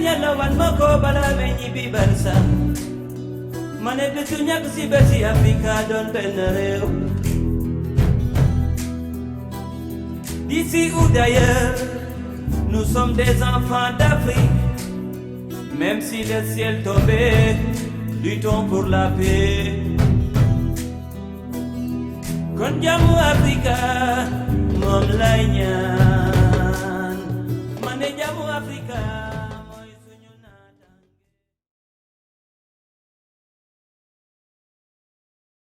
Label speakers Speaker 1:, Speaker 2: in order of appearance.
Speaker 1: yàlla wan ma ko balaa may ñibbi barsa ma ne du ñàkk si bési Afrika doon benn réew. D'ici ou d'ailleurs, nous sommes des enfants d'Afrique. Même si le ciel tombait, luttons pour la paix. Kon jàmmu Afrika moom lay ñaan ma ne jàmmu Afrika